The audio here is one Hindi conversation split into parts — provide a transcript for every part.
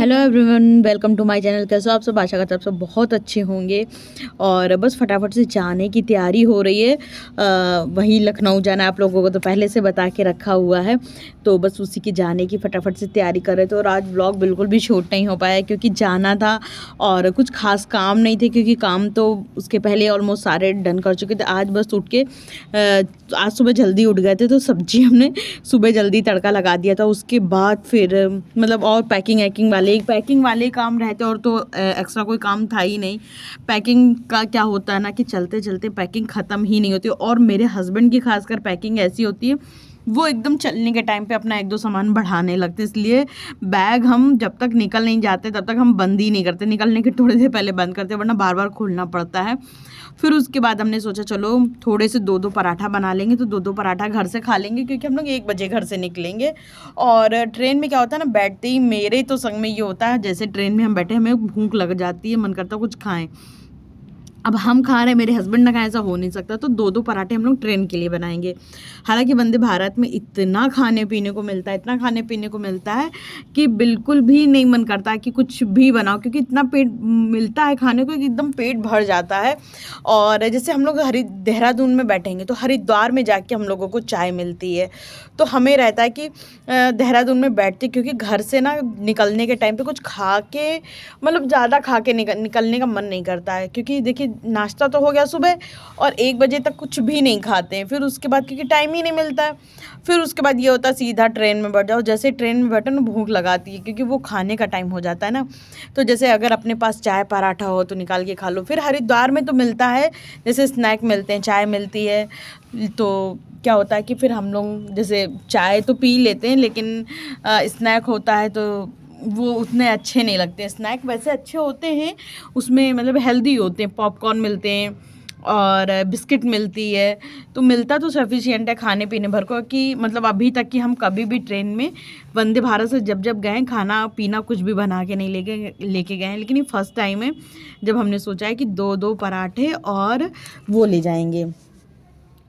Hello everyone, welcome to my channel. कैसे हो आप सब? आशा करते हैं आप सब बहुत अच्छे होंगे। और बस फटाफट से जाने की तैयारी हो रही है। वहीं लखनऊ जाना है आप लोगों को तो पहले से बता के रखा हुआ है, तो बस उसी की जाने की फटाफट से तैयारी कर रहे थे। और आज व्लॉग बिल्कुल भी शूट नहीं हो पाया क्योंकि जाना था और कुछ खास काम नहीं थे, क्योंकि काम तो उसके पहले ऑलमोस्ट सारे डन कर चुके थे। आज बस उठ के आज सुबह जल्दी उठ गए थे तो सब्जी हमने सुबह जल्दी तड़का लगा दिया था। उसके बाद फिर मतलब और पैकिंग वाले काम रहते और तो एक्स्ट्रा कोई काम था ही नहीं। पैकिंग का क्या होता है ना कि चलते चलते पैकिंग ख़त्म ही नहीं होती। और मेरे हस्बैंड की खासकर पैकिंग ऐसी होती है, वो एकदम चलने के टाइम पे अपना एक दो सामान बढ़ाने लगते, इसलिए बैग हम जब तक निकल नहीं जाते तब तक हम बंद ही नहीं करते। निकलने के थोड़ी देर पहले बंद करते, वरना बार बार खोलना पड़ता है। फिर उसके बाद हमने सोचा चलो थोड़े से दो पराठा बना लेंगे, तो दो पराठा घर से खा लेंगे क्योंकि हम लोग 1 बजे घर से निकलेंगे। और ट्रेन में क्या होता है ना, बैठते ही मेरे तो संग में ये होता है, जैसे ट्रेन में हम बैठे हमें भूख लग जाती है, मन करता है कुछ खाएं। अब हम खा रहे हैं, मेरे हस्बैंड ना खाए, ऐसा हो नहीं सकता। तो दो पराठे हम लोग ट्रेन के लिए बनाएंगे। हालांकि वंदे भारत में इतना खाने पीने को मिलता है, इतना खाने पीने को मिलता है कि बिल्कुल भी नहीं मन करता कि कुछ भी बनाओ, क्योंकि इतना पेट मिलता है खाने को कि एकदम पेट भर जाता है। और जैसे हम लोग देहरादून में बैठेंगे तो हरिद्वार में जाके हम लोगों को चाय मिलती है। तो हमें रहता है कि देहरादून में बैठते, क्योंकि घर से ना निकलने के टाइम पे कुछ खा के मतलब ज़्यादा खा के निकलने का मन नहीं करता है। क्योंकि देखिए नाश्ता तो हो गया सुबह और 1 बजे तक कुछ भी नहीं खाते हैं। फिर उसके बाद क्योंकि टाइम ही नहीं मिलता है, फिर उसके बाद ये होता है सीधा ट्रेन में बैठ जाओ। जैसे ट्रेन में बैठो ना भूख लगाती है, क्योंकि वो खाने का टाइम हो जाता है ना। तो जैसे अगर अपने पास चाय पराठा हो तो निकाल के खा लो। फिर हरिद्वार में तो मिलता है, जैसे स्नैक मिलते हैं, चाय मिलती है। तो क्या होता है कि फिर हम लोग जैसे चाय तो पी लेते हैं, लेकिन स्नैक होता है तो वो उतने अच्छे नहीं लगते। स्नैक वैसे अच्छे होते हैं, उसमें मतलब हेल्दी होते हैं, पॉपकॉर्न मिलते हैं और बिस्किट मिलती है। तो मिलता तो सफिशिएंट है खाने पीने भर को, कि मतलब अभी तक कि हम कभी भी ट्रेन में वंदे भारत से जब गए खाना पीना कुछ भी बना के नहीं लेके गए हैं। लेकिन ये फर्स्ट टाइम है जब हमने सोचा है कि दो पराठे और वो ले जाएंगे,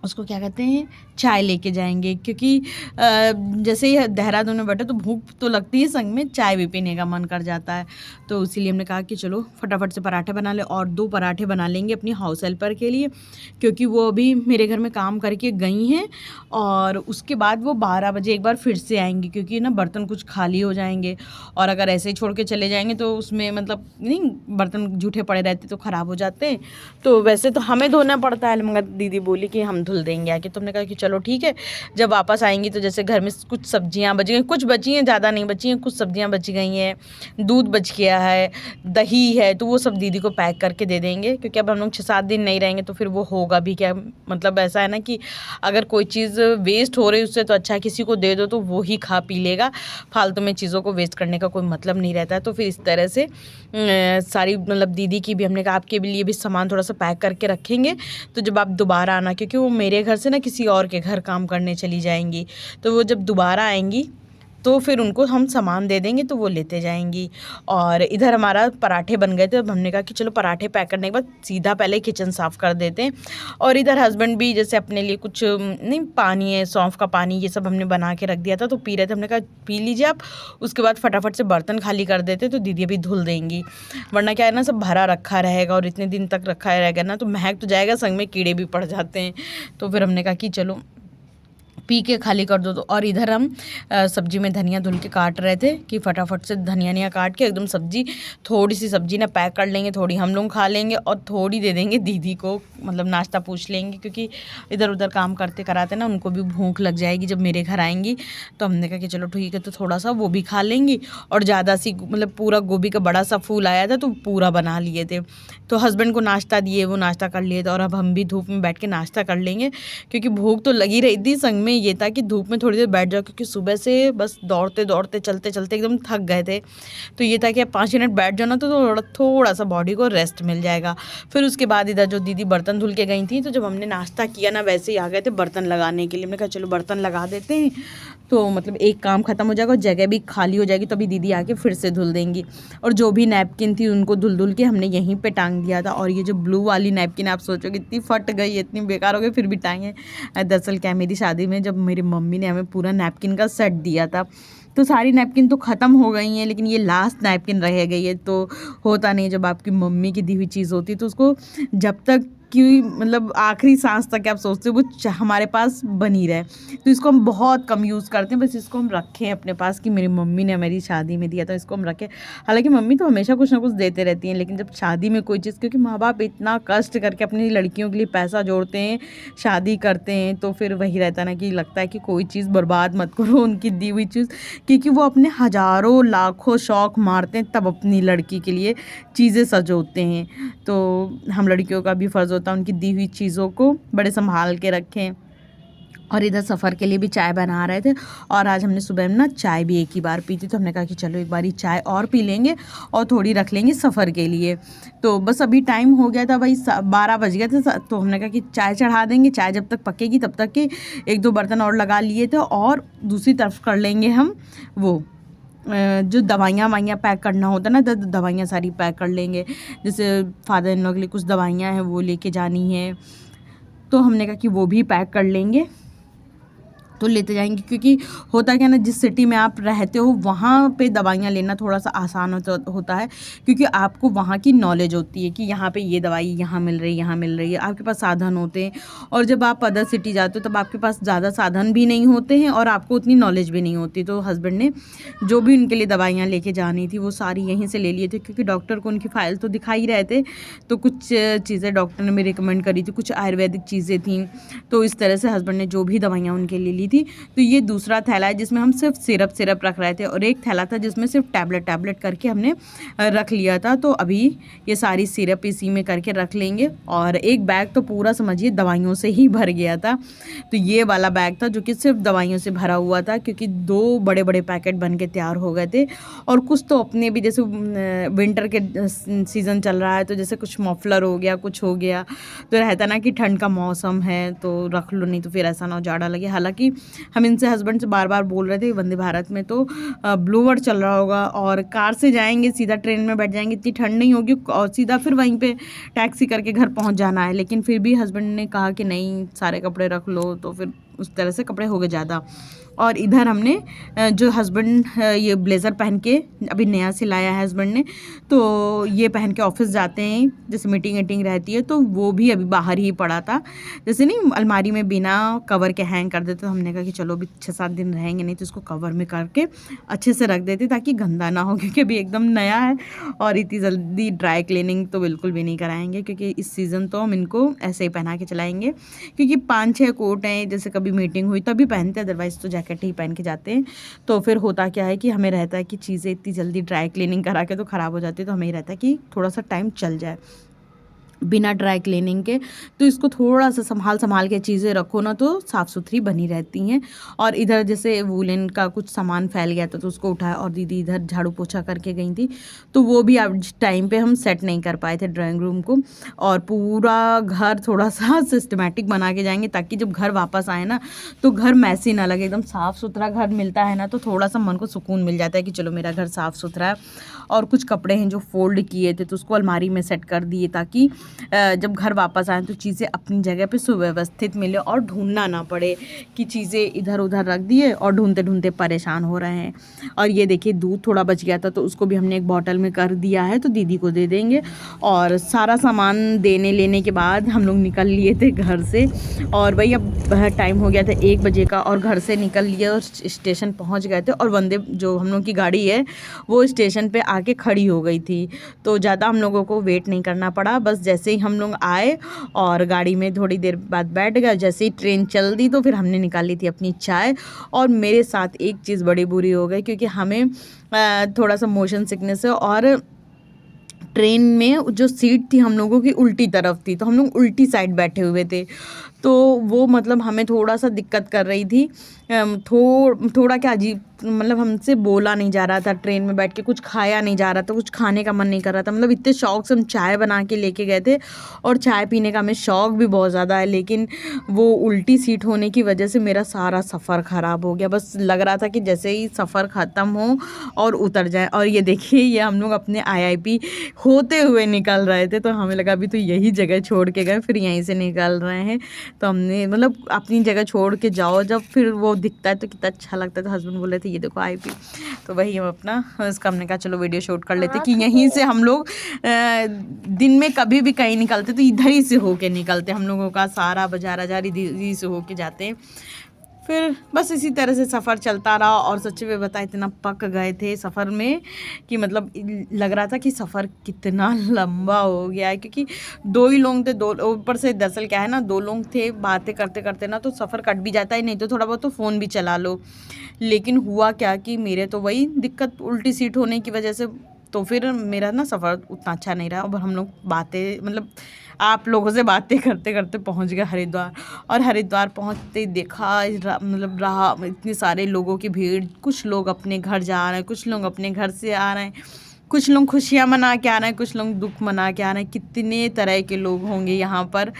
उसको क्या कहते हैं, चाय लेके जाएंगे। क्योंकि जैसे ही देहरादून में बैठे तो भूख तो लगती है, संग में चाय भी पीने का मन कर जाता है। तो इसीलिए हमने कहा कि चलो फटाफट से पराठे बना ले, और 2 पराठे बना लेंगे अपनी हाउस हेल्पर के लिए, क्योंकि वो अभी मेरे घर में काम करके गई हैं। और उसके बाद वो 12 बजे एक बार फिर से आएंगी, क्योंकि ना बर्तन कुछ खाली हो जाएंगे। और अगर ऐसे ही छोड़ के चले जाएंगे तो उसमें मतलब नहीं, बर्तन जूठे पड़े रहते तो ख़राब हो जाते हैं। तो वैसे तो हमें धोना पड़ता है, मगर दीदी बोली कि हम धुल देंगे आके। तुमने कहा कि चलो ठीक है। जब वापस आएंगी तो जैसे घर में कुछ सब्जियां बच गई, कुछ बची हैं, ज़्यादा नहीं बची हैं, कुछ सब्जियां बच गई हैं, दूध बच गया है, दही है, तो वो सब दीदी को पैक करके दे देंगे। क्योंकि अब हम लोग 6-7 दिन नहीं रहेंगे तो फिर वो होगा भी क्या। मतलब ऐसा है ना कि अगर कोई चीज़ वेस्ट हो रही है उससे तो अच्छा है किसी को दे दो तो वो ही खा पी लेगा। फालतू में चीज़ों को वेस्ट करने का कोई मतलब नहीं रहता है। तो फिर इस तरह से सारी मतलब दीदी की भी हमने कहा आपके लिए भी सामान थोड़ा सा पैक करके रखेंगे, तो जब आप दोबारा आना, क्योंकि वो मेरे घर से ना किसी और के घर काम करने चली जाएंगी, तो वो जब दोबारा आएंगी तो फिर उनको हम सामान दे देंगे तो वो लेते जाएंगी। और इधर हमारा पराठे बन गए थे, अब हमने कहा कि चलो पराठे पैक करने के बाद सीधा पहले किचन साफ़ कर देते हैं। और इधर हस्बैंड भी जैसे अपने लिए कुछ नहीं, पानी है, सौंफ का पानी, ये सब हमने बना के रख दिया था तो पी रहे थे। हमने कहा पी लीजिए आप, उसके बाद फटाफट से बर्तन खाली कर देते तो दीदी अभी धुल देंगी। वरना क्या है ना, सब भरा रखा रहेगा और इतने दिन तक रखा रहेगा ना तो महक तो जाएगा, संग में कीड़े भी पड़ जाते हैं। तो फिर हमने कहा कि चलो पी के खाली कर दो। तो और इधर हम सब्जी में धनिया धुल के काट रहे थे कि फटाफट से धनिया काट के एकदम सब्जी, थोड़ी सी सब्जी ना पैक कर लेंगे, थोड़ी हम लोग खा लेंगे और थोड़ी दे देंगे दीदी को, मतलब नाश्ता पूछ लेंगे। क्योंकि इधर उधर काम करते कराते ना उनको भी भूख लग जाएगी जब मेरे घर आएंगी। तो हमने कहा कि चलो ठीक है, तो थोड़ा सा वो भी खा लेंगी। और ज़्यादा सी मतलब पूरा गोभी का बड़ा सा फूल आया था तो पूरा बना लिए थे। तो हस्बैंड को नाश्ता दिए, वो नाश्ता कर लिए थे। और अब हम भी धूप में बैठ के नाश्ता कर लेंगे, क्योंकि भूख तो लगी रही थी। संग में ये था कि धूप में थोड़ी देर बैठ जाओ, क्योंकि सुबह से बस दौड़ते दौड़ते चलते चलते एकदम थक गए थे। तो ये था कि 5 मिनट बैठ जाओ ना तो थोड़ा सा बॉडी को रेस्ट मिल जाएगा। फिर उसके बाद इधर जो दीदी बर्तन धुल के गई थी, तो जब हमने नाश्ता किया ना वैसे ही आ गए थे बर्तन लगाने के लिए। हमने कहा चलो बर्तन लगा देते हैं, तो मतलब एक काम ख़त्म हो जाएगा और जगह भी खाली हो जाएगी। तो अभी दीदी आके फिर से धुल देंगी। और जो भी नैपकिन थी उनको धुल के हमने यहीं पे टांग दिया था। और ये जो ब्लू वाली नैपकिन आप सोचोगे इतनी फट गई, इतनी बेकार हो गई, फिर भी टांगे। दरअसल क्या, मेरी शादी में जब मेरी मम्मी ने हमें पूरा नैपकिन का सेट दिया था, तो सारी नैपकिन तो ख़त्म हो गई हैं, लेकिन ये लास्ट नैपकिन रह गई है। तो होता नहीं, जब आपकी मम्मी की दी हुई चीज़ होती है तो उसको जब तक कि मतलब आखिरी सांस तक आप सोचते हो वो हमारे पास बनी रहे। तो इसको हम बहुत कम यूज़ करते हैं, बस इसको हम रखें अपने पास कि मेरी मम्मी ने मेरी शादी में दिया था, इसको हम रखें। हालांकि मम्मी तो हमेशा कुछ ना कुछ देते रहती हैं, लेकिन जब शादी में कोई चीज़, क्योंकि माँ बाप इतना कष्ट करके अपनी लड़कियों के लिए पैसा जोड़ते हैं, शादी करते हैं, तो फिर वही रहता ना कि लगता है कि कोई चीज़ बर्बाद मत करो उनकी दी हुई चीज़, क्योंकि वो अपने हज़ारों लाखों शौक़ मारते हैं तब अपनी लड़की के लिए चीज़ें सजोते हैं। तो हम लड़कियों का भी फ़र्ज़ होता है उनकी दी हुई चीज़ों को बड़े संभाल के रखें। और इधर सफ़र के लिए भी चाय बना रहे थे, और आज हमने सुबह में ना चाय भी एक ही बार पी थी, तो हमने कहा कि चलो एक बारी चाय और पी लेंगे और थोड़ी रख लेंगे सफ़र के लिए। तो बस अभी टाइम हो गया था भाई 12 बज गए थे, तो हमने कहा कि चाय चढ़ा देंगे, चाय जब तक पकेगी तब तक के 1-2 बर्तन और लगा लिए थे, और दूसरी तरफ कर लेंगे हम वो जो दवाइयाँ वाइयाँ पैक करना होता है ना, दवाइयाँ सारी पैक कर लेंगे। जैसे फादर इन लॉ के लिए कुछ दवाइयाँ हैं वो लेके जानी है, तो हमने कहा कि वो भी पैक कर लेंगे, तो लेते जाएंगे। क्योंकि होता क्या ना, जिस सिटी में आप रहते हो वहाँ पे दवाइयाँ लेना थोड़ा सा आसान होता है, क्योंकि आपको वहाँ की नॉलेज होती है कि यहाँ पे ये दवाई यहाँ मिल रही है, यहाँ मिल रही है, आपके पास साधन होते हैं। और जब आप अदर सिटी जाते हो तब आपके पास ज़्यादा साधन भी नहीं होते हैं और आपको उतनी नॉलेज भी नहीं होती। तो हस्बैंड ने जो भी उनके लिए दवाइयाँ लेके जानी थी वो सारी यहीं से ले लिए थे, क्योंकि डॉक्टर को उनकी फ़ाइल तो दिखा ही रहे थे। तो कुछ चीज़ें डॉक्टर ने भी रिकमेंड करी थी, कुछ आयुर्वेदिक चीज़ें थी। तो इस तरह से हस्बैंड ने जो भी दवाइयाँ उनके लिए ली थी। तो ये दूसरा थैला है जिसमें हम सिर्फ सिरप रख रहे थे, और एक थैला था जिसमें सिर्फ टैबलेट करके हमने रख लिया था। तो अभी ये सारी सिरप इसी में करके रख लेंगे। और एक बैग तो पूरा समझिए दवाइयों से ही भर गया था। तो ये वाला बैग था जो कि सिर्फ दवाइयों से भरा हुआ था, क्योंकि 2 बड़े पैकेट बन के तैयार हो गए थे। और कुछ तो अपने भी, जैसे विंटर के सीज़न चल रहा है तो जैसे कुछ मफलर हो गया, कुछ हो गया, तो रहता ना कि ठंड का मौसम है तो रख लो, नहीं तो फिर ऐसा ना हो जाड़ा लगे। हालांकि हम इनसे हस्बैंड से बार बोल रहे थे वंदे भारत में तो ब्लोअर चल रहा होगा, और कार से जाएंगे, सीधा ट्रेन में बैठ जाएंगे, इतनी ठंड नहीं होगी, और सीधा फिर वहीं पे टैक्सी करके घर पहुंच जाना है। लेकिन फिर भी हस्बैंड ने कहा कि नहीं, सारे कपड़े रख लो, तो फिर उस तरह से कपड़े हो गए ज़्यादा। और इधर हमने जो हस्बैंड ये ब्लेज़र पहन के अभी नया सिलाया है हस्बैंड ने, तो ये पहन के ऑफिस जाते हैं, जैसे मीटिंग वीटिंग रहती है, तो वो भी अभी बाहर ही पड़ा था, जैसे नहीं अलमारी में बिना कवर के हैंग कर देते। तो हमने कहा कि चलो अभी 6-7 दिन रहेंगे, नहीं तो इसको कवर में करके अच्छे से रख देते ताकि गंदा ना हो, क्योंकि अभी एकदम नया है। और इतनी जल्दी ड्राई क्लीनिंग तो बिल्कुल भी नहीं कराएंगे, क्योंकि इस सीज़न तो हम इनको ऐसे ही पहना के चलाएंगे, क्योंकि 5-6 कोट हैं, जैसे कभी मीटिंग हुई तभी पहनते, अदरवाइज़ तो जैकेट ही पहन के जाते हैं। तो फिर होता क्या है कि हमें रहता है कि चीज़ें इतनी जल्दी ड्राई क्लीनिंग करा के तो ख़राब हो जाती है, तो हमें ही रहता है कि थोड़ा सा टाइम चल जाए बिना ड्राई क्लीनिंग के। तो इसको थोड़ा सा संभाल के चीज़ें रखो ना, तो साफ़ सुथरी बनी रहती हैं। और इधर जैसे वूलन का कुछ सामान फैल गया था तो उसको उठाया, और दीदी इधर झाड़ू पोछा करके गई थी, तो वो भी आज टाइम पे हम सेट नहीं कर पाए थे ड्राइंग रूम को। और पूरा घर थोड़ा सा सिस्टमेटिक बना के जाएंगे, ताकि जब घर वापस आए ना तो घर मैसी ना लगे। एकदम साफ़ सुथरा घर मिलता है ना तो थोड़ा सा मन को सुकून मिल जाता है कि चलो मेरा घर साफ़ सुथरा है। और कुछ कपड़े हैं जो फोल्ड किए थे तो उसको अलमारी में सेट कर दिए, ताकि जब घर वापस आएँ तो चीज़ें अपनी जगह पे सुव्यवस्थित मिले और ढूंढना ना पड़े कि चीज़ें इधर उधर रख दिए और ढूंढते ढूंढते परेशान हो रहे हैं। और ये देखिए दूध थोड़ा बच गया था तो उसको भी हमने एक बॉटल में कर दिया है, तो दीदी को दे देंगे। और सारा सामान देने लेने के बाद हम लोग निकल लिए थे घर से, और वही अब टाइम हो गया था 1 बजे का, और घर से निकल लिए और स्टेशन पहुँच गए थे। और वंदे जो हम लोग की गाड़ी है वो स्टेशन पे आके खड़ी हो गई थी, तो ज़्यादा हम लोगों को वेट नहीं करना पड़ा। बस जैसे ही हम लोग आए और गाड़ी में थोड़ी देर बाद बैठ गए, जैसे ही ट्रेन चल दी तो फिर हमने निकाली थी अपनी चाय। और मेरे साथ एक चीज़ बड़ी बुरी हो गई, क्योंकि हमें थोड़ा सा मोशन सिकनेस है, और ट्रेन में जो सीट थी हम लोगों की उल्टी तरफ थी, तो हम लोग उल्टी साइड बैठे हुए थे, तो वो मतलब हमें थोड़ा सा दिक्कत कर रही थी। थोड़ा क्या अजीब, मतलब हमसे बोला नहीं जा रहा था, ट्रेन में बैठ के कुछ खाया नहीं जा रहा था, कुछ खाने का मन नहीं कर रहा था। मतलब इतने शौक से हम चाय बना के लेके गए थे, और चाय पीने का हमें शौक भी बहुत ज़्यादा है, लेकिन वो उल्टी सीट होने की वजह से मेरा सारा सफ़र ख़राब हो गया। बस लग रहा था कि जैसे ही सफ़र ख़त्म हो और उतर जाए। और ये देखिए, ये हम लोग अपने IIP होते हुए निकल रहे थे, तो हमें लगा अभी तो यही जगह छोड़ के गए, फिर यहीं से निकल रहे हैं। तो हमने मतलब अपनी जगह छोड़ के जाओ, जब फिर वो दिखता है तो कितना अच्छा लगता है। तो हस्बैंड बोले थे ये देखो IP, तो वही हम अपना इसका हमने कहा चलो वीडियो शूट कर लेते कि यहीं से हम लोग दिन में कभी भी कहीं निकलते तो इधर ही से होके निकलते, हम लोगों का सारा बाजार इधर से होके जाते हैं। फिर बस इसी तरह से सफ़र चलता रहा। और सच्ची में बता इतना पक गए थे सफ़र में कि मतलब लग रहा था कि सफ़र कितना लंबा हो गया है, क्योंकि 2 ही लोग थे, 2 ऊपर से दरअसल क्या है ना 2 लोग थे, बातें करते करते ना तो सफ़र कट भी जाता है, नहीं तो थोड़ा बहुत तो फ़ोन भी चला लो। लेकिन हुआ क्या कि मेरे तो वही दिक्कत उल्टी सीट होने की वजह से, तो फिर मेरा ना सफ़र उतना अच्छा नहीं रहा। और हम लोग बातें मतलब आप लोगों से बातें करते करते पहुंच गए हरिद्वार। और हरिद्वार पहुंचते ही देखा मतलब रहा इतने सारे लोगों की भीड़, कुछ लोग अपने घर जा रहे हैं, कुछ लोग अपने घर से आ रहे हैं, कुछ लोग खुशियाँ मना के आ रहे हैं, कुछ लोग दुख मना के आ रहे हैं। कितने तरह के लोग होंगे यहाँ पर,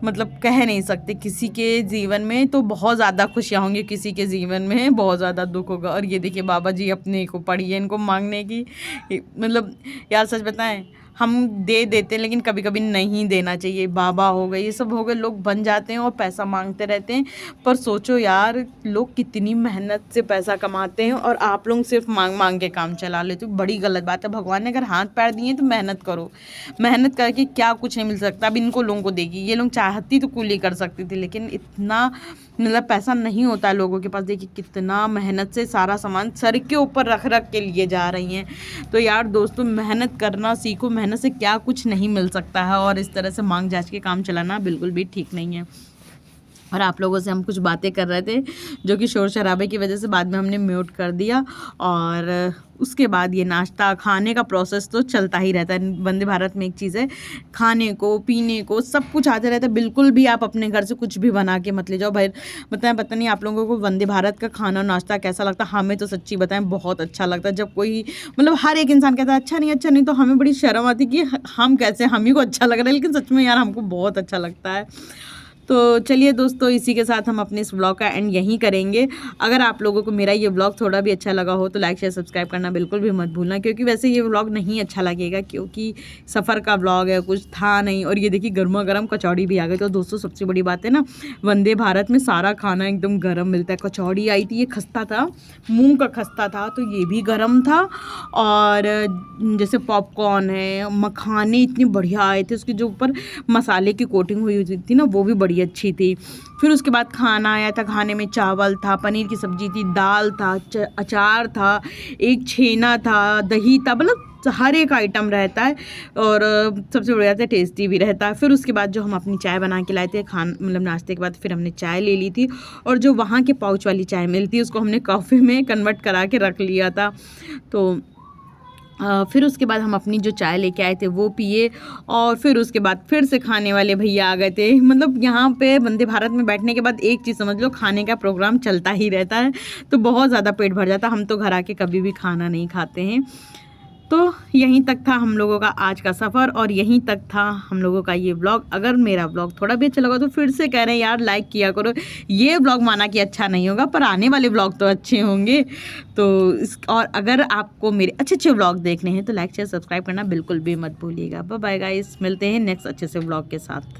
मतलब कह नहीं सकते। किसी के जीवन में तो बहुत ज़्यादा खुशियाँ होंगी, किसी के जीवन में बहुत ज़्यादा दुख होगा। और ये देखिए बाबा जी अपने को पड़ी है इनको मांगने की, मतलब यार सच बताएं हम दे देते हैं लेकिन कभी कभी नहीं देना चाहिए। बाबा हो गए, ये सब हो गए, लोग बन जाते हैं और पैसा मांगते रहते हैं। पर सोचो यार लोग कितनी मेहनत से पैसा कमाते हैं और आप लोग सिर्फ मांग मांग के काम चला लेते हो, बड़ी गलत बात है। भगवान ने अगर हाथ पैर दिए तो मेहनत करो, मेहनत करके क्या कुछ नहीं मिल सकता। अब इनको लोगों को देगी, ये लोग चाहती तो कूली कर सकती थी, लेकिन इतना मतलब पैसा नहीं होता है लोगों के पास। देखिए कितना मेहनत से सारा सामान सर के ऊपर रख रख के लिए जा रही हैं। तो यार दोस्तों मेहनत करना सीखो, मेहनत से क्या कुछ नहीं मिल सकता है। और इस तरह से मांग जांच के काम चलाना बिल्कुल भी ठीक नहीं है। और आप लोगों से हम कुछ बातें कर रहे थे जो कि शोर शराबे की वजह से बाद में हमने म्यूट कर दिया। और उसके बाद ये नाश्ता खाने का प्रोसेस तो चलता ही रहता है। वंदे भारत में एक चीज़ है, खाने को पीने को सब कुछ आते रहता है। बिल्कुल भी आप अपने घर से कुछ भी बना के मत ले जाओ भाई। बताएं पता नहीं आप लोगों को वंदे भारत का खाना और नाश्ता कैसा लगता है। हमें तो सच्ची बताएं बहुत अच्छा लगता है। जब कोई मतलब हर एक इंसान कहता है अच्छा नहीं, तो हमें बड़ी शर्म आती कि हम कैसे, हम ही को अच्छा लग रहा है, लेकिन सच में यार हमको बहुत अच्छा लगता है। तो चलिए दोस्तों इसी के साथ हम अपने इस व्लॉग का एंड यहीं करेंगे। अगर आप लोगों को मेरा ये व्लॉग थोड़ा भी अच्छा लगा हो तो लाइक शेयर सब्सक्राइब करना बिल्कुल भी मत भूलना, क्योंकि वैसे ये व्लॉग नहीं अच्छा लगेगा क्योंकि सफ़र का व्लॉग है, कुछ था नहीं। और ये देखिए गर्मा गर्म कचौड़ी भी आ गई। तो दोस्तों सबसे बड़ी बात है ना, वंदे भारत में सारा खाना एकदम गर्म मिलता है। कचौड़ी आई थी, ये खस्ता था, मूँग का खस्ता था, तो ये भी गर्म था। और जैसे पॉपकॉर्न है, मखाने इतने बढ़िया आए थे, उसके जो ऊपर मसाले की कोटिंग हुई थी ना वो भी बड़ी अच्छी थी। फिर उसके बाद खाना आया था, खाने में चावल था, पनीर की सब्जी थी, दाल था, अचार था, एक छेना था, दही था, मतलब हर एक आइटम रहता है। और सबसे बढ़िया था टेस्टी भी रहता है। फिर उसके बाद जो हम अपनी चाय बना के लाए थे मतलब नाश्ते के बाद फिर हमने चाय ले ली थी। और जो वहाँ के पाउच वाली चाय मिलती है उसको हमने कॉफ़ी में कन्वर्ट करा के रख लिया था। तो फिर उसके बाद हम अपनी जो चाय लेके आए थे वो पिए। और फिर उसके बाद फिर से खाने वाले भैया आ गए थे। मतलब यहाँ पे वंदे भारत में बैठने के बाद एक चीज़ समझ लो, खाने का प्रोग्राम चलता ही रहता है, तो बहुत ज़्यादा पेट भर जाता। हम तो घर आके कभी भी खाना नहीं खाते हैं। तो यहीं तक था हम लोगों का आज का सफ़र और यहीं तक था हम लोगों का ये व्लॉग। अगर मेरा व्लॉग थोड़ा भी अच्छा लगा तो फिर से कह रहे हैं यार लाइक किया करो। ये व्लॉग माना कि अच्छा नहीं होगा पर आने वाले व्लॉग तो अच्छे होंगे। तो और अगर आपको मेरे अच्छे अच्छे व्लॉग देखने हैं तो लाइक शेयर सब्सक्राइब करना बिल्कुल भी मत भूलिएगा। बाय बाय गाइस, मिलते हैं नेक्स्ट अच्छे से व्लॉग के साथ।